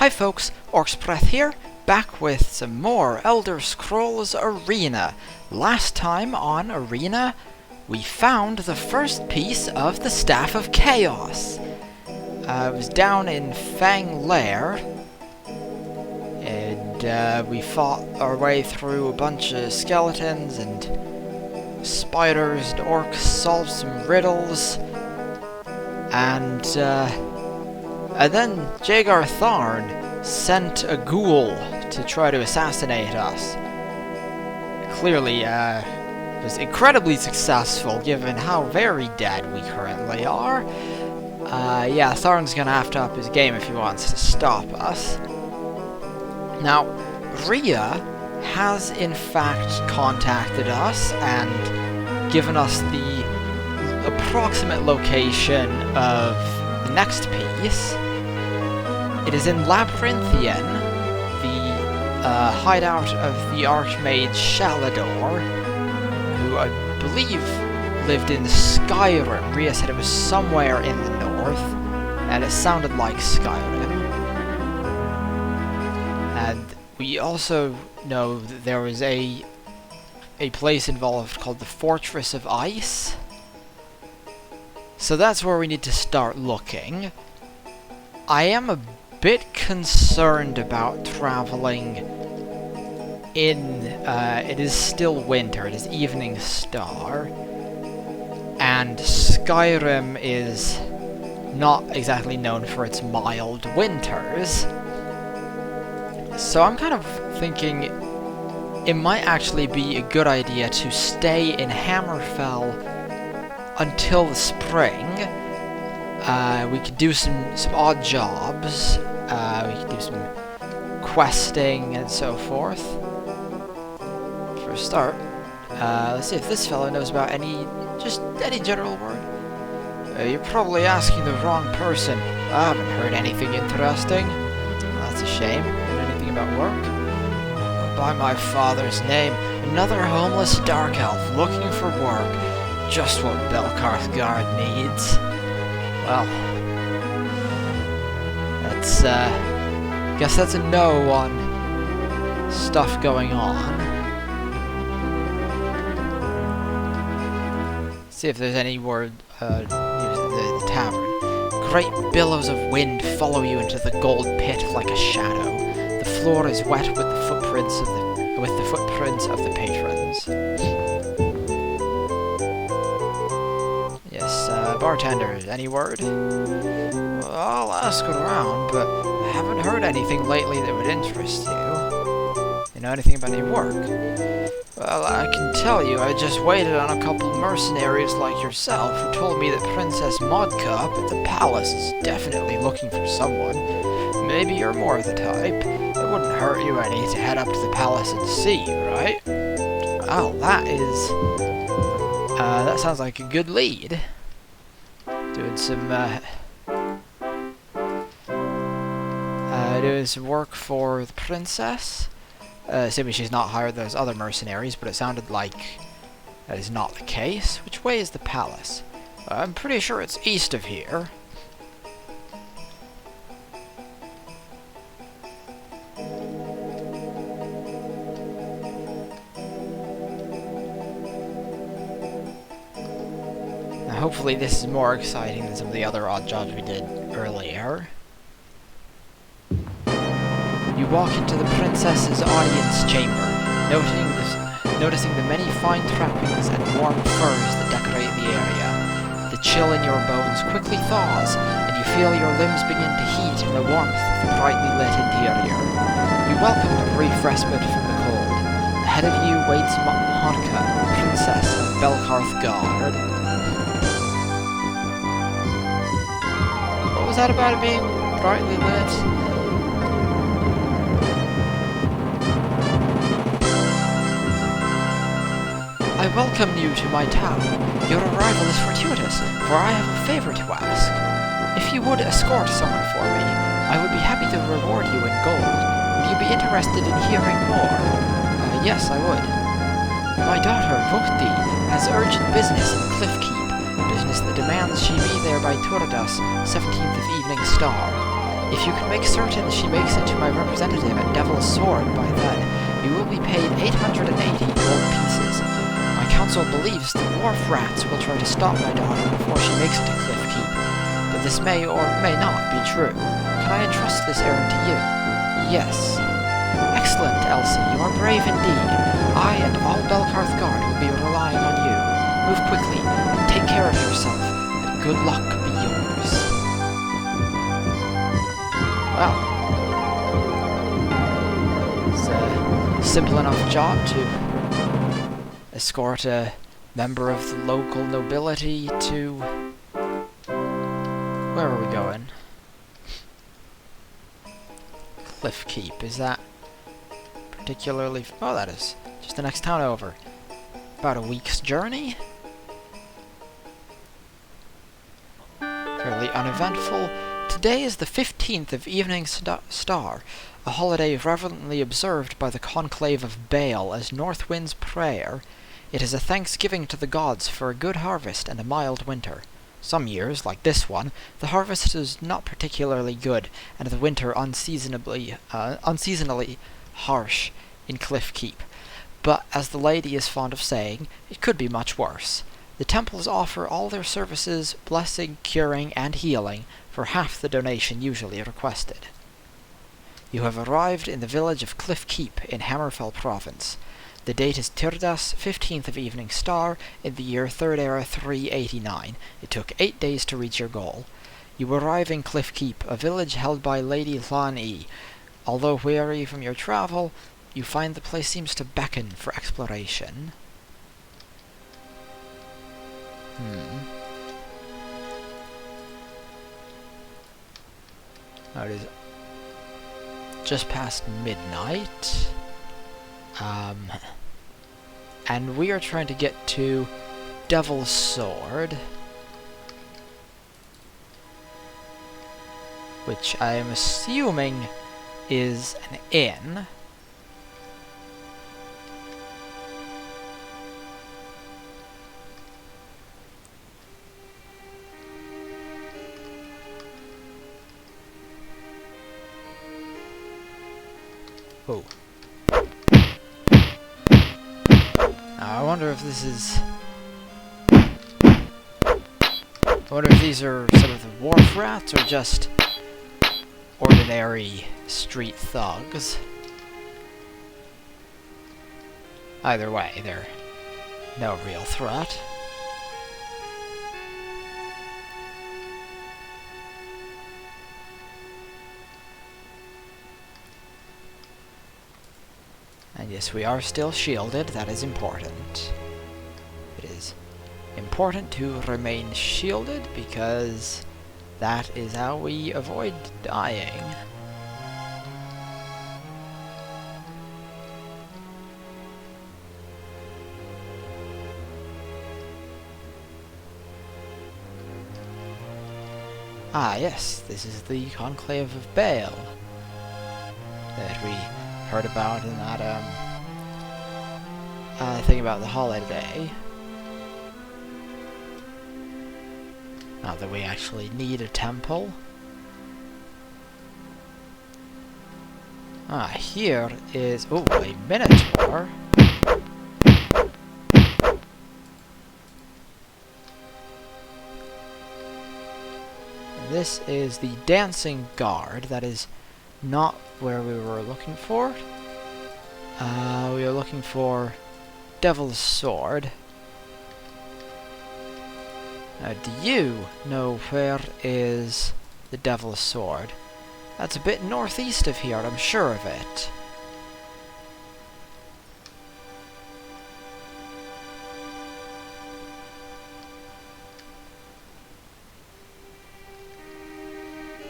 Hi folks, Orcsbreath here, back with some more Elder Scrolls Arena. Last time on Arena, we found the first piece of the Staff of Chaos. It was down in Fang Lair, and we fought our way through a bunch of skeletons and spiders and orcs, solved some riddles, and then Jagar Tharn sent a ghoul to try to assassinate us. Clearly, was incredibly successful given how very dead we currently are. Yeah, Tharn's gonna have to up his game if he wants to stop us. Now, Rhea has in fact contacted us and given us the approximate location of the next piece. It is in Labyrinthian, the hideout of the Archmage Shalador, who I believe lived in Skyrim. Rhea said it was somewhere in the north, and it sounded like Skyrim. And we also know that there was a place involved called the Fortress of Ice. So that's where we need to start looking. I am a bit concerned about traveling in, it is still winter, it is Evening Star, and Skyrim is not exactly known for its mild winters. So I'm kind of thinking it might actually be a good idea to stay in Hammerfell until the spring. We could do some odd jobs, we could do some questing and so forth. For a start, let's see if this fellow knows about any general word. You're probably asking the wrong person. I haven't heard anything interesting. That's a shame. Anything about work? By my father's name, another homeless dark elf looking for work. Just what Belkarthgard needs. Well, that's, guess that's a no on stuff going on. See if there's any word, the tavern. Great billows of wind follow you into the gold pit like a shadow. The floor is wet with the footprints of the patrons. Yes, bartender, any word? Well, I'll ask around, but I haven't heard anything lately that would interest you. You know anything about any work? Well, I can tell you, I just waited on a couple mercenaries like yourself who told me that Princess Modka up at the palace is definitely looking for someone. Maybe you're more the type. It wouldn't hurt you any to head up to the palace and see, right? Well, that sounds like a good lead. Doing some work for the princess. Assuming she's not hired those other mercenaries, but it sounded like that is not the case. Which way is the palace? I'm pretty sure it's east of here. Now, hopefully this is more exciting than some of the other odd jobs we did earlier. You walk into the princess's audience chamber, noticing the many fine trappings and warm furs that decorate the area. The chill in your bones quickly thaws, and you feel your limbs begin to heat in the warmth of the brightly lit interior. You welcome a brief respite from the cold. Ahead of you waits Monica, princess of Belkarthgard. What was that about it being brightly lit? I welcome you to my town. Your arrival is fortuitous, for I have a favor to ask. If you would escort someone for me, I would be happy to reward you in gold. Would you be interested in hearing more? Yes, I would. My daughter, Vukti, has urgent business in Cliffkeep, business that demands she be there by Turdas, 17th of Evening Star. If you can make certain she makes into my representative a devil's sword by then, you will be paid 880 gold pieces. My council believes the dwarf rats will try to stop my daughter before she makes it to Cliff Keep, but this may or may not be true. Can I entrust this errand to you? Yes. Excellent, Elsie. You are brave indeed. I and all Belkarth Guard will be relying on you. Move quickly, and take care of yourself, and good luck be yours. Well, it's a simple enough job to escort a member of the local nobility to... Where are we going? Cliff Keep, is that particularly... Oh, that is just the next town over. About a week's journey? Fairly uneventful. Today is the 15th of Evening Star, a holiday reverently observed by the conclave of Baal as North Wind's prayer. It is a thanksgiving to the gods for a good harvest and a mild winter. Some years, like this one, the harvest is not particularly good, and the winter unseasonably harsh in Cliff Keep. But, as the lady is fond of saying, it could be much worse. The temples offer all their services, blessing, curing, and healing, for half the donation usually requested. You have arrived in the village of Cliff Keep in Hammerfell province. The date is Tirdas, 15th of Evening Star, in the year 3rd Era 389. It took 8 days to reach your goal. You arrive in Cliff Keep, a village held by Lady Lan-E. Although weary from your travel, you find the place seems to beckon for exploration. Oh, it is just past midnight. And we are trying to get to Devil's Sword, which I am assuming is an inn. Oh. Now, I wonder if this is... I wonder if these are sort of the wharf rats or just ordinary street thugs. Either way, they're no real threat. And yes, we are still shielded. That is important. It is important to remain shielded because that is how we avoid dying. Ah, yes, this is the Conclave of Baal that we heard about in that, thing about the holiday. Not that we actually need a temple. Ah, here is... oh, a minotaur. This is the dancing guard. That is not where we were looking for. We are looking for Devil's Sword. Do you know where is the Devil's Sword? That's a bit northeast of here, I'm sure of it.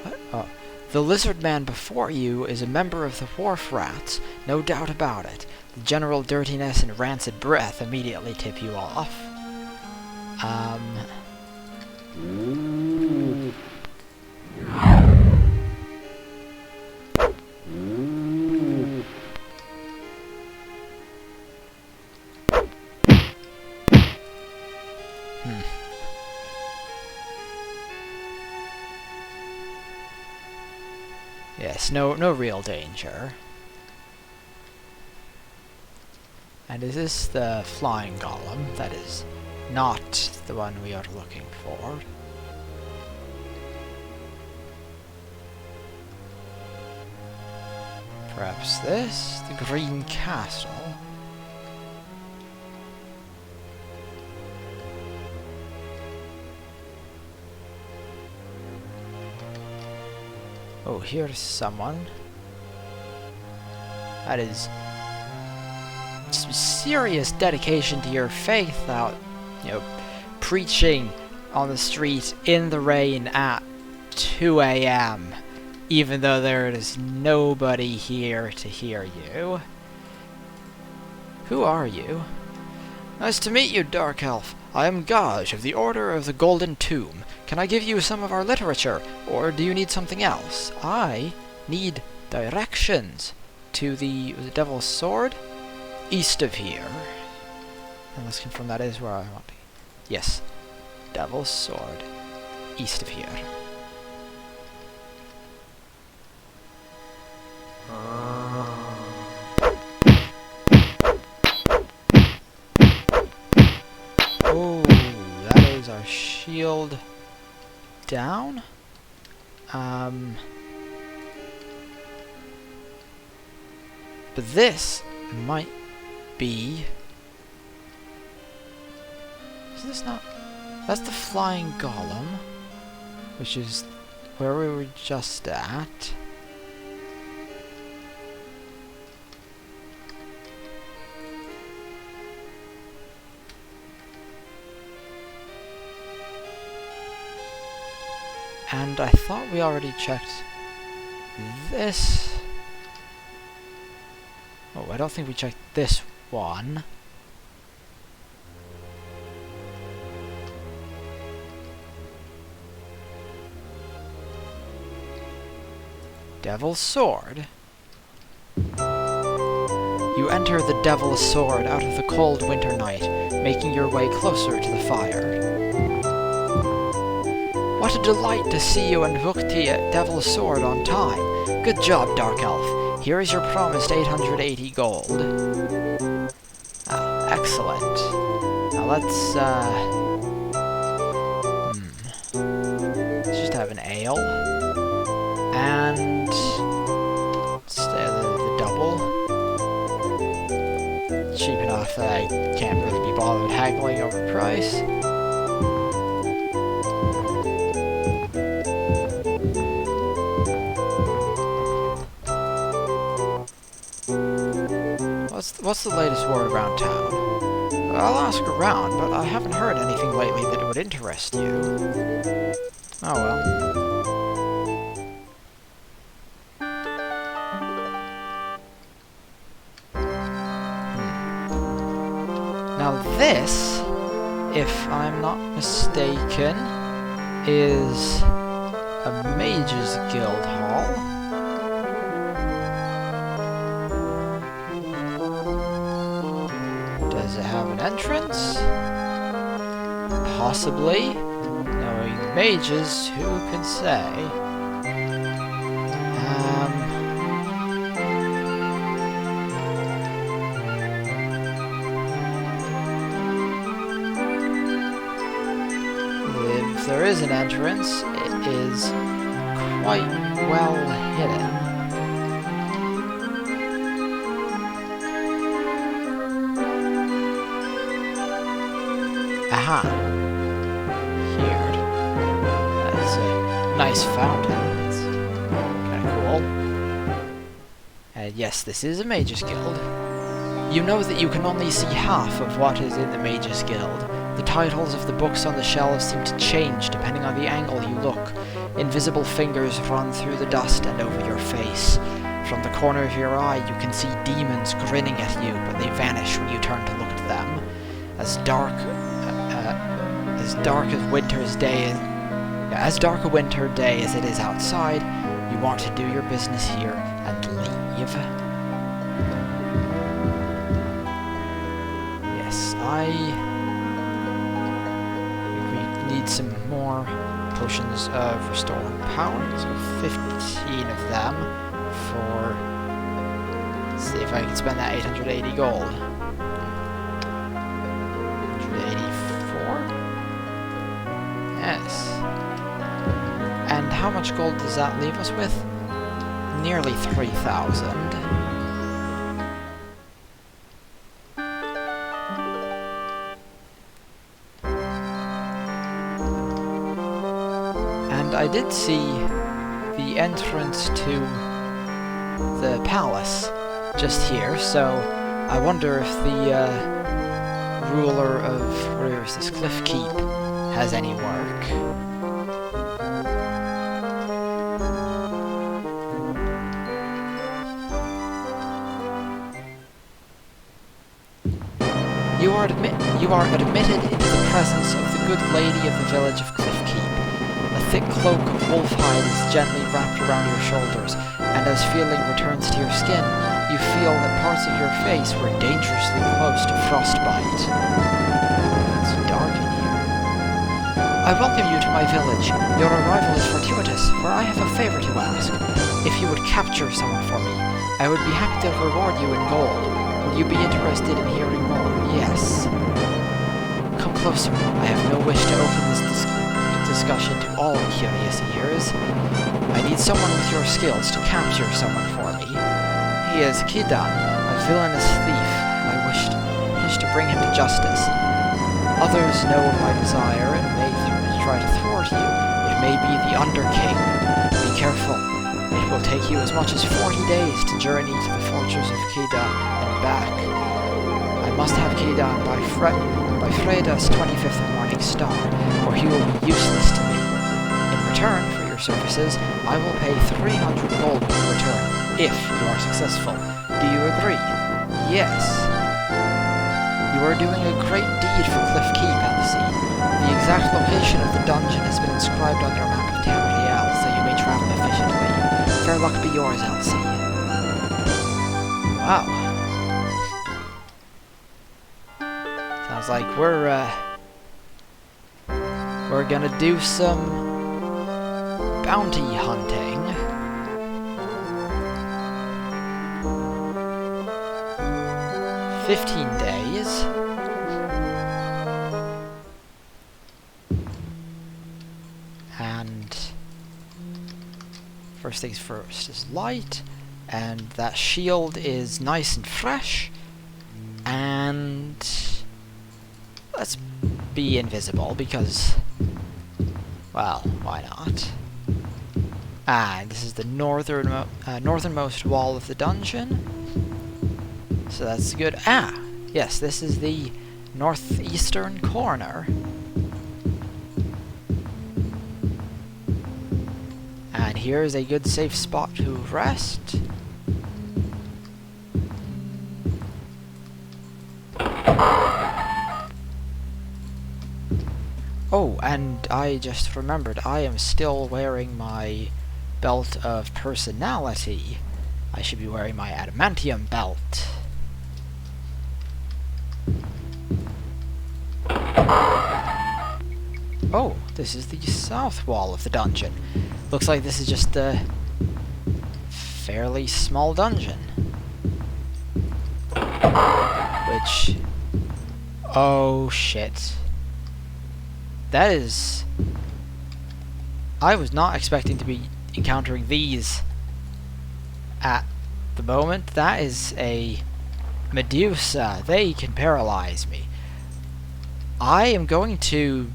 What? Oh. The lizard man before you is a member of the wharf rats, no doubt about it. The general dirtiness and rancid breath immediately tip you off. Yes, no real danger. And is this the flying golem? That is not the one we are looking for. Perhaps this? The Green Castle? Oh, here's someone. That is some serious dedication to your faith out, preaching on the street in the rain at 2 a.m. even though there is nobody here to hear you. Who are you? Nice to meet you, Dark Elf. I am Gaj of the Order of the Golden Tomb. Can I give you some of our literature, or do you need something else? I need directions to the Devil's Sword, east of here. And let's confirm that is where I want to be. Yes, Devil's Sword, east of here. Oh, that is our shield down. But this might be... Is this not... That's the flying golem, which is where we were just at. And I thought we already checked this. Oh, I don't think we checked this one. Devil's Sword. You enter the Devil's Sword out of the cold winter night, making your way closer to the fire. What a delight to see you and Vukti at Devil's Sword on time. Good job, Dark Elf. Here is your promised 880 gold. Excellent. Now let's just have an ale. And the double. Cheap enough that I can't really be bothered haggling over price. What's the latest word around town? I'll ask around, but I haven't heard anything lately that would interest you. Oh well. Now this, if I'm not mistaken, is a Mage's Guild Hall. Does it have an entrance? Possibly. Knowing mages, who can say? If there is an entrance, it is quite well hidden. Aha! Here. That's a nice fountain. That's kind of cool. And yes, this is a Mage's Guild. You know that you can only see half of what is in the Mage's Guild. The titles of the books on the shelves seem to change depending on the angle you look. Invisible fingers run through the dust and over your face. From the corner of your eye, you can see demons grinning at you, but they vanish when you turn to look at them. As dark as winter's day is, as dark a winter day as it is outside, you want to do your business here and leave. Yes, we need some more potions of restoring power. So 15 of them for... Let's see if I can spend that 880 gold. 184? Yes. And how much gold does that leave us with? Nearly 3,000. I did see the entrance to the palace just here, so I wonder if the ruler of, where is this, Cliff Keep, has any work. You are admitted into the presence of the good lady of the village of Cliff Keep. A thick cloak of wolf hide is gently wrapped around your shoulders, and as feeling returns to your skin, you feel that parts of your face were dangerously close to frostbite. It's dark in here. I welcome you to my village. Your arrival is fortuitous, for I have a favor to ask. If you would capture someone for me, I would be happy to reward you in gold. Would you be interested in hearing more? Yes. Come closer. I have no wish to open this discussion to all curious ears. I need someone with your skills to capture someone for me. He is Kidan, a villainous thief. I wish to bring him to justice. Others know of my desire and may try to thwart you. It may be the Underking. Be careful. It will take you as much as 40 days to journey to the fortress of Kidan and back. I must have Kidan by Freda's 25th morning star, or he will be useless to me. In return for your services, I will pay 300 gold in return, if you are successful. Do you agree? Yes. You are doing a great deed for Cliff Keep, Elsie. The exact location of the dungeon has been inscribed on your map of Tamriel, so you may travel efficiently. Fair luck be yours, Elsie. Wow. Sounds like we're gonna do some bounty hunting. "15 days. And first things first is light, and that shield is nice and fresh, and let's be invisible because, well, why not? And this is the northernmost wall of the dungeon, so that's good. Yes, this is the northeastern corner. And here is a good safe spot to rest. Oh, and I just remembered, I am still wearing my belt of personality. I should be wearing my adamantium belt. Oh, this is the south wall of the dungeon. Looks like this is just a fairly small dungeon. Which... oh, shit. That is... I was not expecting to be encountering these at the moment. That is a Medusa. They can paralyze me. I am going to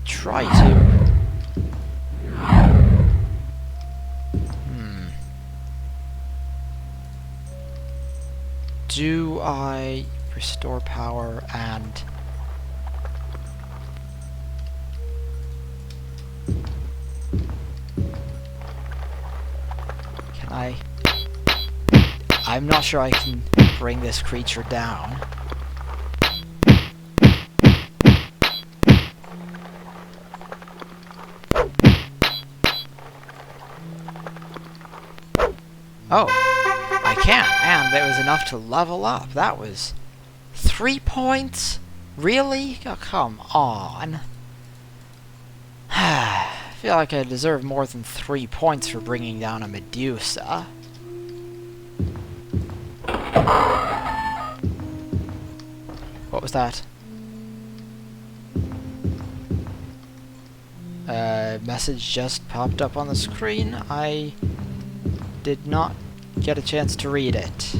try to... Do I restore power and... Can I... I'm not sure I can bring this creature down. Oh, I can, and that was enough to level up. That was 3 points? Really? Oh, come on. feel like I deserve more than 3 points for bringing down a Medusa. What was that? Message just popped up on the screen. I did not get a chance to read it.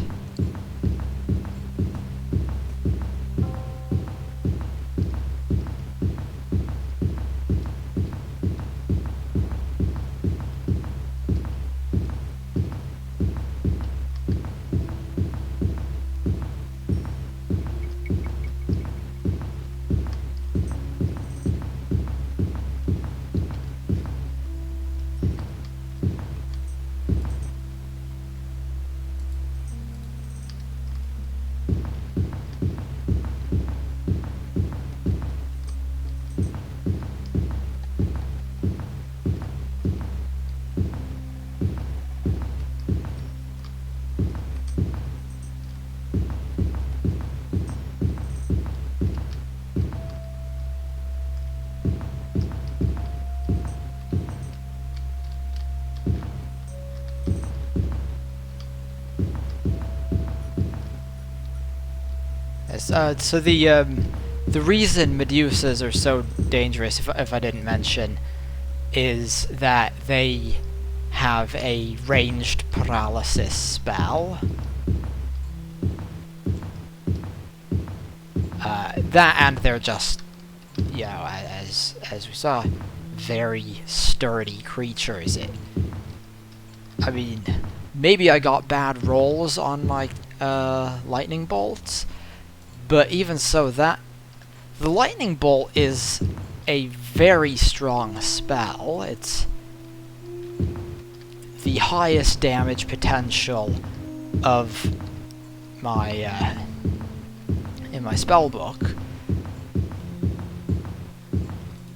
So the reason Medusas are so dangerous, if I didn't mention, is that they have a ranged paralysis spell. That, and they're just, you know, as we saw, very sturdy creatures. I mean, maybe I got bad rolls on my lightning bolts, but even so, the lightning bolt is a very strong spell. It's the highest damage potential of my in my spell book,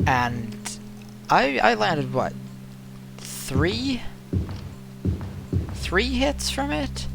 and I landed what, three hits from it.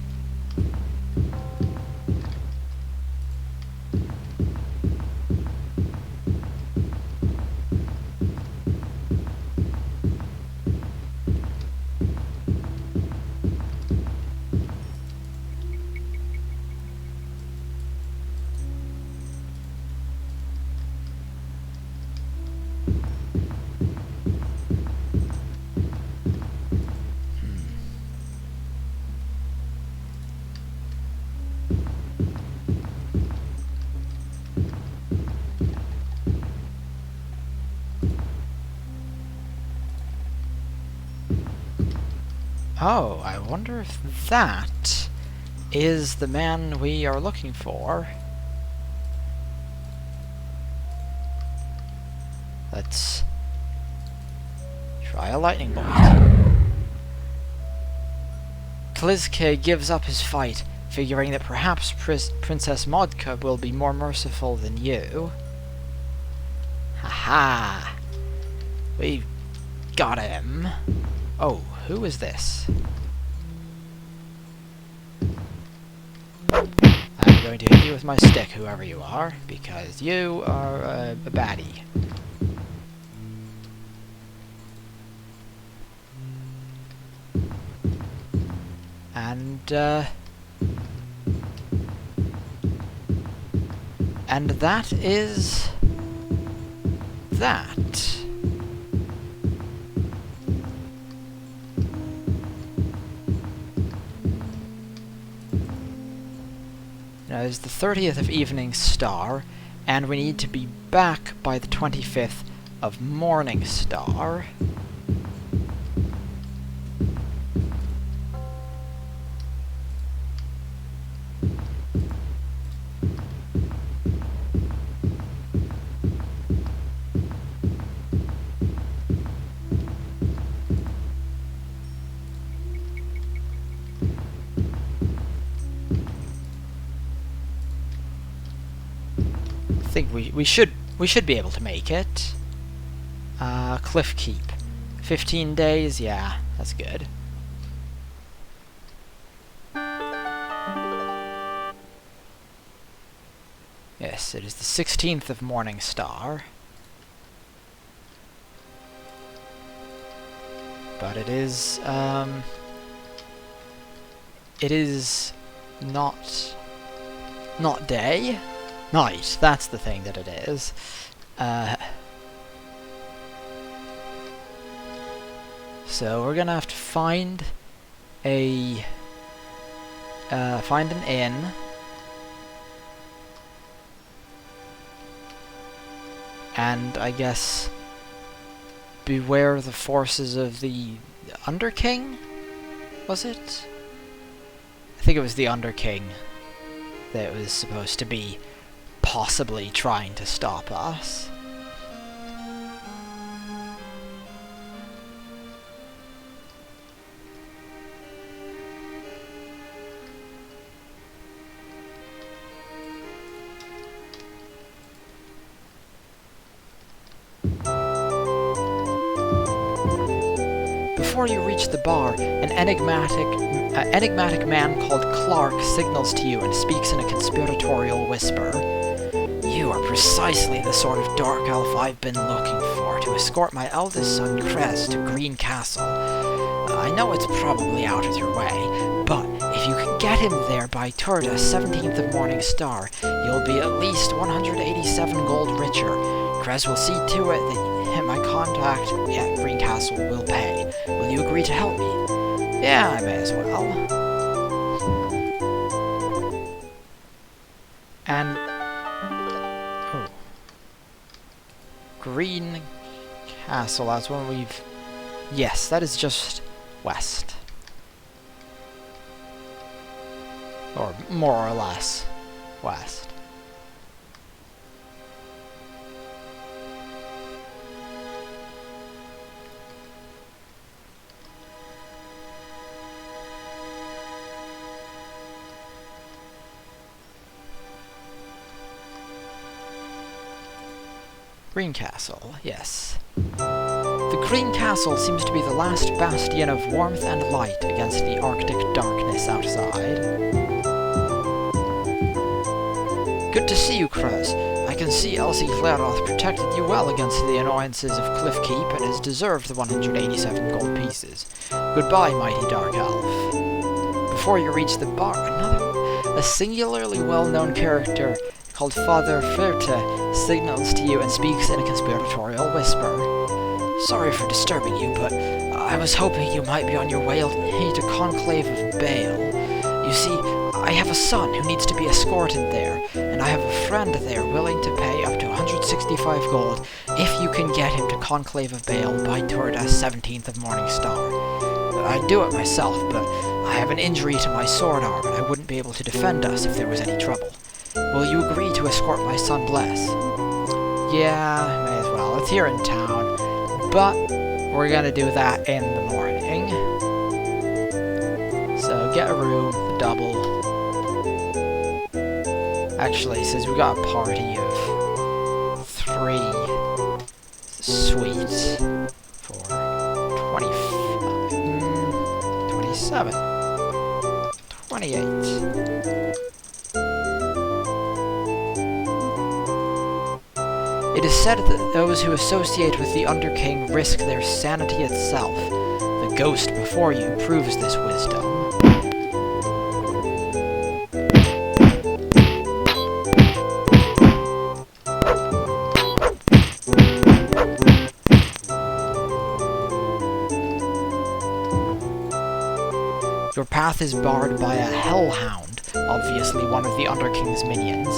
Oh, I wonder if that is the man we are looking for. Let's try a lightning bolt. Klizke gives up his fight, figuring that perhaps Princess Modka will be more merciful than you. Haha! We got him. Oh, who is this? I'm going to hit you with my stick, whoever you are, because you are a baddie. And that is that. Now, it's the 30th of Evening Star, and we need to be back by the 25th of Morning Star. I think we should be able to make it. Cliff Keep. 15 days, yeah, that's good. Yes, it is the 16th of Morning Star. But it is not day. Night, that's the thing that it is. So we're gonna have to find an inn. And I guess beware the forces of the Underking? Was it? I think it was the Underking that was supposed to be possibly trying to stop us. Before you reach the bar, an enigmatic man called Clark signals to you and speaks in a conspiratorial whisper. You are precisely the sort of dark elf I've been looking for to escort my eldest son Krez to Green Castle. I know it's probably out of your way, but if you can get him there by Turda, 17th of Morning Star, you'll be at least 187 gold richer. Krez will see to it that my contact at Green Castle will pay. Will you agree to help me? Yeah, I may as well. And... oh. Green Castle, that's one we've... yes, that is just west. Or more or less west. Green Castle, yes. The Green Castle seems to be the last bastion of warmth and light against the Arctic darkness outside. Good to see you, Krez. I can see Elsie Claroth protected you well against the annoyances of Cliff Keep and has deserved the 187 gold pieces. Goodbye, mighty Dark Elf. Before you reach the bar, a singularly well-known character called Father Flirte signals to you and speaks in a conspiratorial whisper. Sorry for disturbing you, but I was hoping you might be on your way to Conclave of Bale. You see, I have a son who needs to be escorted there, and I have a friend there willing to pay up to 165 gold if you can get him to Conclave of Bale by Turda, 17th of Morning Star. I'd do it myself, but I have an injury to my sword arm, and I wouldn't be able to defend us if there was any trouble. Will you agree to escort my son Bless? Yeah, may as well. It's here in town. But we're gonna do that in the morning. So get a room, double. Actually, it says we got a party of 3. Sweet. For 27. 28. It is said that those who associate with the Underking risk their sanity itself. The ghost before you proves this wisdom. Your path is barred by a hellhound, obviously one of the Underking's minions.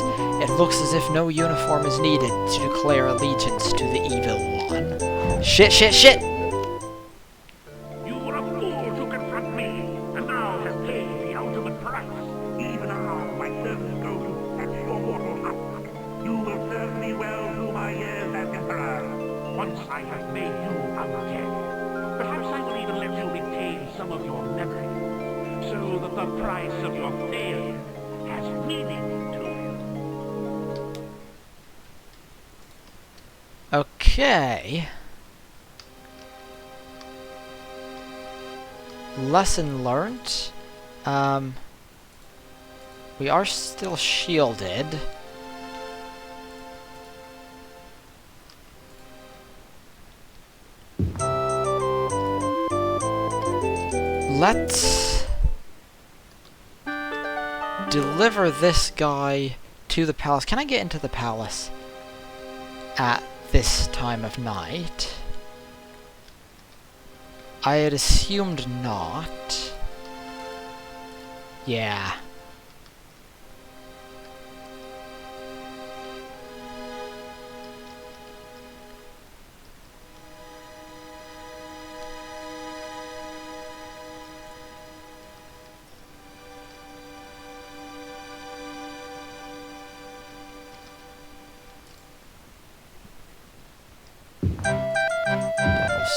It looks as if no uniform is needed to declare allegiance to the evil one. Shit, shit, shit! You were a fool to confront me, and now have paid the ultimate price. Even now, my servants go to fetch your mortal hut. You will serve me well through my years as Emperor. Once I have made you undead, perhaps I will even let you retain some of your memory, so that the price of your failure has meaning to it. Okay. Lesson learned. We are still shielded. let's deliver this guy to the palace. Can I get into the palace at this time of night? I had assumed not. Yeah.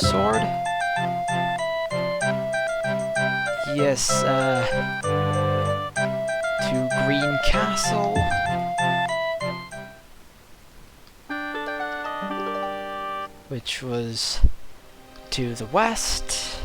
Sword. Yes, to Green Castle. Which was to the west.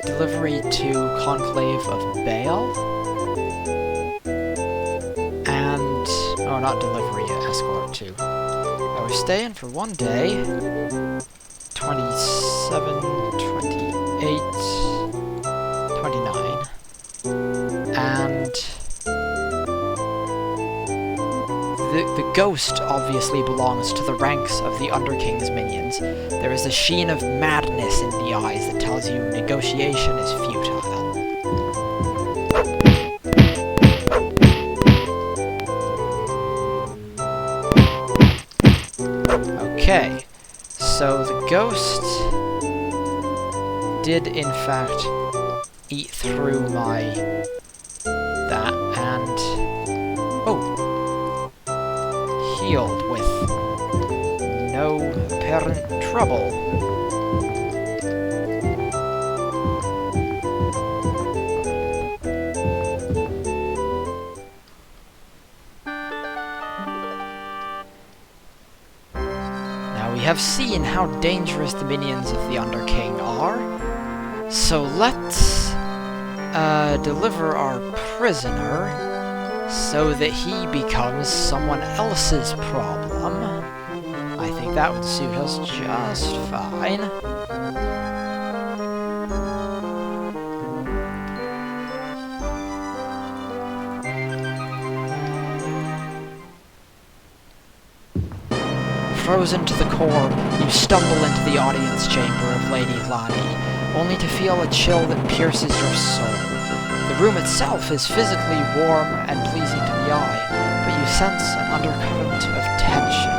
Delivery to Conclave of Baal. And... oh, not delivery, escort to. We're staying for one day. 27, 28, 29. And... The ghost obviously belongs to the ranks of the Underking's minions. There is a sheen of madness in the eyes that tells you negotiation is futile. Okay, so the ghost did in fact eat through my... that, and... oh! Healed with no apparent trouble. Now we have seen how dangerous the minions of the Underking are, so let's deliver our prisoner so that he becomes someone else's problem. I think that would suit us just fine. Frozen to the core, you stumble into the audience chamber of Lady Lani, only to feel a chill that pierces your soul. The room itself is physically warm and pleasing to the eye, but you sense an undercurrent of tension.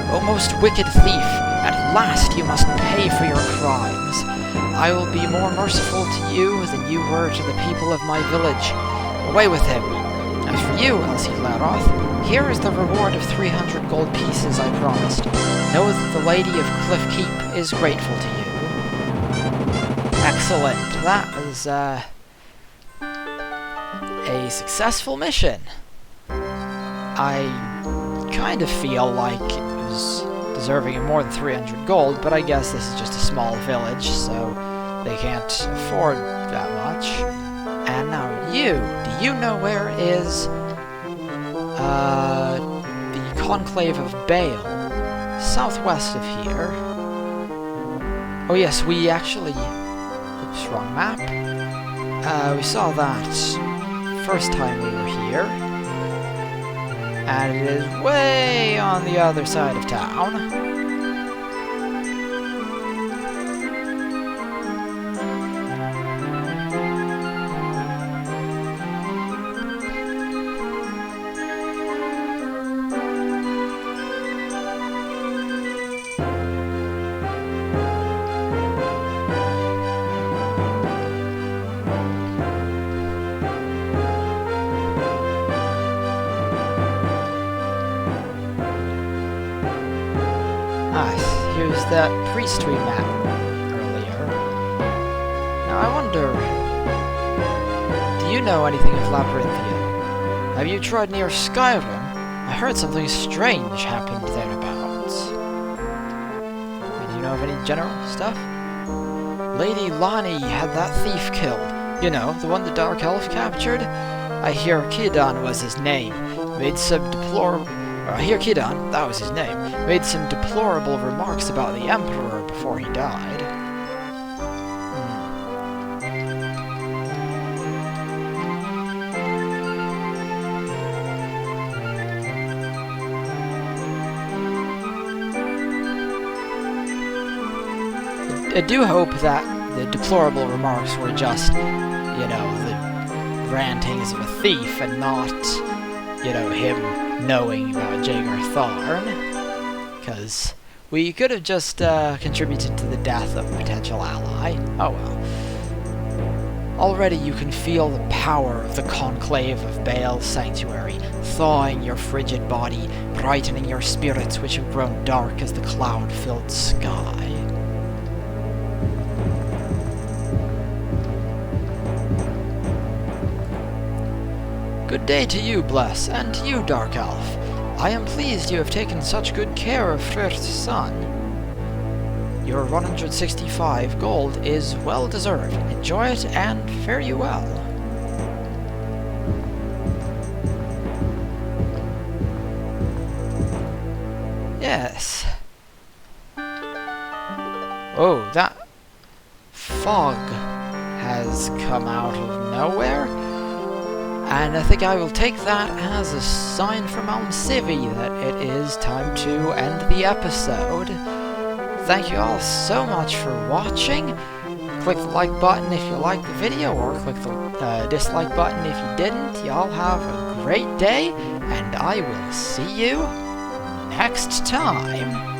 O most wicked thief, at last you must pay for your crimes. I will be more merciful to you than you were to the people of my village. Away with him. As for you, Elsie Glaroth, here is the reward of 300 gold pieces I promised. Know that the Lady of Cliff Keep is grateful to you. Excellent. That was, a successful mission. I kind of feel like it was deserving of more than 300 gold, but I guess this is just a small village, so they can't afford that much. And now you, do you know where is, the Conclave of Baal, southwest of here? Oh yes, we actually... oops, wrong map. We saw that first time we were here. And it is way on the other side of town. Here's that priest we met earlier. I wonder... Do you know anything of Labyrinthia? Have you tried near Skyrim? I heard something strange happened thereabouts. And you know of any general stuff? Lady Lonnie had that thief killed. You know, the one the Dark Elf captured? I hear Kidan was his name. Made some deplorable... I hear Kidan, that was his name, made some deplorable remarks about the Emperor before he died. I do hope that the deplorable remarks were just, you know, the rantings of a thief and not, you know, him knowing about Jaeger Thorn. Because we could have just contributed to the death of a potential ally. Oh well. Already you can feel the power of the conclave of Baal's sanctuary, thawing your frigid body, brightening your spirits which have grown dark as the cloud-filled sky. Good day to you, Bless, and to you, Dark Elf. I am pleased you have taken such good care of Firth's son. Your 165 gold is well deserved. Enjoy it and fare you well. Yes. Oh, that fog has come out of nowhere. And I think I will take that as a sign from Almcivi that it is time to end the episode. Thank you all so much for watching. Click the like button if you liked the video, or click the dislike button if you didn't. Y'all have a great day, and I will see you next time.